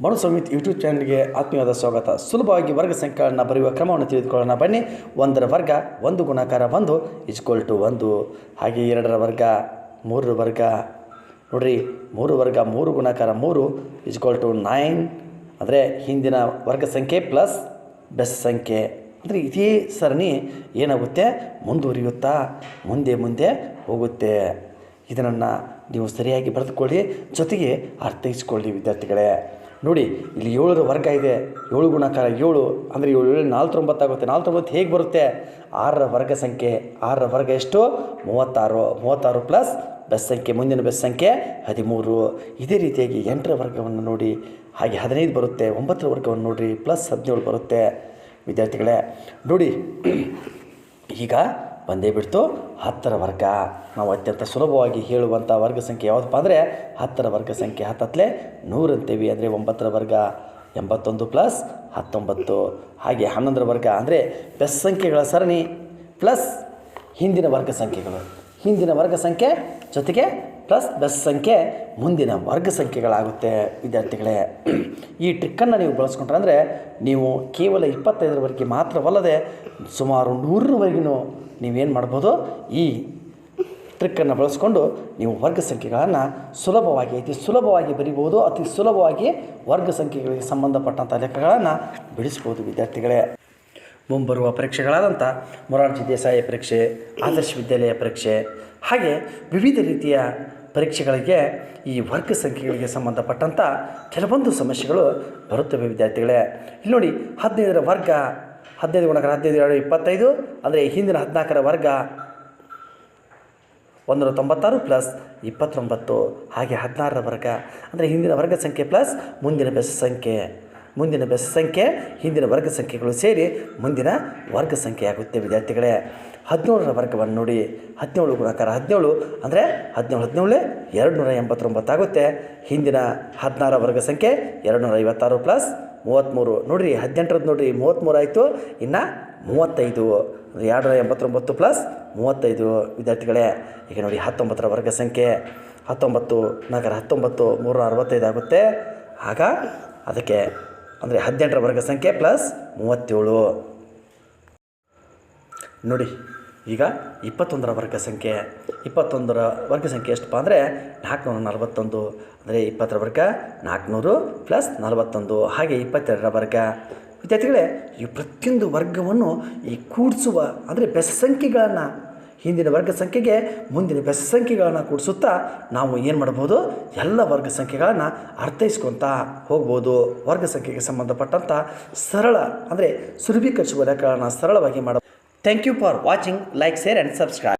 Manu ಸಂಹಿತ್ YouTube ಚಾನಲ್ಗೆ ಆತ್ಮೀಯವಾದ ಸ್ವಾಗತ. ಸುಲಭವಾಗಿ ವರ್ಗ ಸಂಖ್ಯೆಗಳನ್ನು ಬರೆಯುವ ಕ್ರಮವನ್ನು ತಿಳಿದುಕೊಳ್ಳೋಣ ಬನ್ನಿ. 1ರ ವರ್ಗ 1 ಗುಣಾಕಾರ 1 = 1. ಹಾಗೆ 2ರ ವರ್ಗ 3ರ ವರ್ಗ ನೋಡಿರಿ, 3 ವರ್ಗ 3 ಗುಣಾಕಾರ 3 = 9. ಅಂದರೆ ಹಿಂದಿನ ವರ್ಗ ಸಂಖ್ಯೆ ಪ್ಲಸ್ ಬೆಸ್ ಸಂಖ್ಯೆ. ಅಂದರೆ ಇದೇ ಸರಣಿ ಏನಾಗುತ್ತೆ, ಮುಂದುವರಿಯುತ್ತಾ ಮುಂದೆ ಹೋಗುತ್ತೆ. ಇದನ್ನು ನೀವು ಸರಿಯಾಗಿ ಬರೆದುಕೊಳ್ಳಿ, ಜೊತೆಗೆ ಅರ್ಥೈಸ್ಕೊಳ್ಳಿ ವಿದ್ಯಾರ್ಥಿಗಳೇ. ನೋಡಿ, ಇಲ್ಲಿ 7ರ ವರ್ಗ ಇದೆ. 7 ಗುಣಾಕಾರ 7 ಅಂದರೆ 7 49 ಆಗುತ್ತೆ. 49 ಹೇಗೆ ಬರುತ್ತೆ? 6ರ ವರ್ಗ ಸಂಖ್ಯೆ. 6ರ ವರ್ಗ ಎಷ್ಟು? 36. 36 ಪ್ಲಸ್ ಬೆಸ್ ಸಂಖ್ಯೆ, ಮುಂದಿನ ಬೆಸ್ ಸಂಖ್ಯೆ 13. ಇದೇ ರೀತಿಯಾಗಿ 8ರ ವರ್ಗವನ್ನು ನೋಡಿ, ಹಾಗೆ 15 ಬರುತ್ತೆ. 9ರ ವರ್ಗವನ್ನು ನೋಡಿರಿ, ಪ್ಲಸ್ 17 ಬರುತ್ತೆ ವಿದ್ಯಾರ್ಥಿಗಳೇ. ನೋಡಿ, ಈಗ ಬಂದೇ ಬಿಡ್ತು 10ರ ವರ್ಗ. ನಾವು ಅತ್ಯಂತ ಸುಲಭವಾಗಿ ಹೇಳುವಂಥ ವರ್ಗ ಸಂಖ್ಯೆ ಯಾವುದಪ್ಪ ಅಂದರೆ 10ರ ವರ್ಗ ಸಂಖ್ಯೆ. 10 100 ಅಂತೀವಿ. ಅಂದರೆ 9ರ ವರ್ಗ 81 ಪ್ಲಸ್ 19. ಹಾಗೆ 11ರ ವರ್ಗ ಅಂದರೆ ಬೆಸ್ ಸಂಖ್ಯೆಗಳ ಸರಣಿ ಪ್ಲಸ್ ಹಿಂದಿನ ವರ್ಗ ಸಂಖ್ಯೆಗಳು. ಹಿಂದಿನ ವರ್ಗ ಸಂಖ್ಯೆ ಜೊತೆಗೆ ಪ್ಲಸ್ ಬೆಸ್ ಸಂಖ್ಯೆ ಮುಂದಿನ ವರ್ಗ ಸಂಖ್ಯೆಗಳಾಗುತ್ತೆ ವಿದ್ಯಾರ್ಥಿಗಳೇ. ಈ ಟ್ರಿಕ್ಕನ್ನು ನೀವು ಬಳಸ್ಕೊಂಡ್ರೆ ಅಂದರೆ ನೀವು ಕೇವಲ 25ರವರೆಗೆ ಮಾತ್ರವಲ್ಲದೆ ಸುಮಾರು 100ರವರೆಗೂ ನೀವೇನು ಮಾಡ್ಬೋದು, ಈ ಟ್ರಿಕ್ಕನ್ನು ಬಳಸ್ಕೊಂಡು ನೀವು ವರ್ಗ ಸಂಖ್ಯೆಗಳನ್ನು ಅತಿ ಸುಲಭವಾಗಿ ಬರಿಬೋದು. ಅತಿ ಸುಲಭವಾಗಿ ವರ್ಗ ಸಂಖ್ಯೆಗಳಿಗೆ ಸಂಬಂಧಪಟ್ಟಂಥ ಲೆಕ್ಕಗಳನ್ನು ಬಿಡಿಸ್ಬೋದು ವಿದ್ಯಾರ್ಥಿಗಳೇ. ಮುಂಬರುವ ಪರೀಕ್ಷೆಗಳಾದಂಥ ಮೊರಾರ್ಜಿ ದೇಸಾಯಿ ಪರೀಕ್ಷೆ, ಆದರ್ಶ ವಿದ್ಯಾಲಯ ಪರೀಕ್ಷೆ, ಹಾಗೆ ವಿವಿಧ ರೀತಿಯ ಪರೀಕ್ಷೆಗಳಿಗೆ ಈ ವರ್ಗ ಸಂಖ್ಯೆಗಳಿಗೆ ಸಂಬಂಧಪಟ್ಟಂಥ ಕೆಲವೊಂದು ಸಮಸ್ಯೆಗಳು ಬರುತ್ತವೆ ವಿದ್ಯಾರ್ಥಿಗಳೇ. ಇಲ್ಲಿ ನೋಡಿ, 15ರ ವರ್ಗ 15 ಗುಣಾಕಾರ 15 2 25. ಅಂದರೆ ಹಿಂದಿನ 14ರ ವರ್ಗ 196 ಪ್ಲಸ್ 29. ಹಾಗೆ 16ರ ವರ್ಗ ಅಂದರೆ ಹಿಂದಿನ ವರ್ಗ ಸಂಖ್ಯೆ ಪ್ಲಸ್ ಮುಂದಿನ ಬೆಸ್ ಸಂಖ್ಯೆ. ಮುಂದಿನ ಬೆಸ್ ಸಂಖ್ಯೆ ಹಿಂದಿನ ವರ್ಗ ಸಂಖ್ಯೆಗಳು ಸೇರಿ ಮುಂದಿನ ವರ್ಗ ಸಂಖ್ಯೆ ಆಗುತ್ತೆ ವಿದ್ಯಾರ್ಥಿಗಳೇ. 17ರ ವರ್ಗವನ್ನು ನೋಡಿ, 17 ಗುಣಾಕಾರ 17 ಅಂದರೆ 17 289 ಆಗುತ್ತೆ. ಹಿಂದಿನ 16ರ ವರ್ಗ ಸಂಖ್ಯೆ 256 ಪ್ಲಸ್ 33. ನೋಡಿರಿ, 18ರದ್ದು ನೋಡಿರಿ, 33 ಆಯಿತು. ಇನ್ನು 35 289 ಪ್ಲಸ್ 35 ವಿದ್ಯಾರ್ಥಿಗಳೇ. ಈಗ ನೋಡಿ, 19ರ ವರ್ಗ ಸಂಖ್ಯೆ 19 ಗುಣಾಕಾರ 19 365 ಆಗುತ್ತೆ. ಆಗ ಅದಕ್ಕೆ ಅಂದರೆ 18ರ ವರ್ಗ ಸಂಖ್ಯೆ ಪ್ಲಸ್ 37. ನೋಡಿ, ಈಗ 21ರ ವರ್ಗ ಸಂಖ್ಯೆ. 21ರ ವರ್ಗ ಸಂಖ್ಯೆ ಎಷ್ಟಪ್ಪ ಅಂದರೆ 441. ಅಂದರೆ 20ರ ವರ್ಗ 400 ಪ್ಲಸ್ 41. ಹಾಗೆ 22ರ ವರ್ಗ ವಿದ್ಯಾರ್ಥಿಗಳೇ. ಈ ಪ್ರತಿಯೊಂದು ವರ್ಗವನ್ನು ಈ ಕೂಡಿಸುವ ಅಂದರೆ ಬೆಸ್ ಸಂಖ್ಯೆಗಳನ್ನು, ಹಿಂದಿನ ವರ್ಗ ಸಂಖ್ಯೆಗೆ ಮುಂದಿನ ಬೆಸ್ ಸಂಖ್ಯೆಗಳನ್ನು ಕೂಡಿಸುತ್ತಾ ನಾವು ಏನು ಮಾಡ್ಬೋದು, ಎಲ್ಲ ವರ್ಗ ಸಂಖ್ಯೆಗಳನ್ನು ಅರ್ಥೈಸ್ಕೊತಾ ಹೋಗ್ಬೋದು. ವರ್ಗ ಸಂಖ್ಯೆಗೆ ಸಂಬಂಧಪಟ್ಟಂಥ ಸರಳ ಅಂದರೆ ಸುಲಭೀಕರಿಸುವ ಲೆಕ್ಕಗಳನ್ನು ಸರಳವಾಗಿ ಮಾಡಬಹುದು. Thank you for watching. Like, share and subscribe.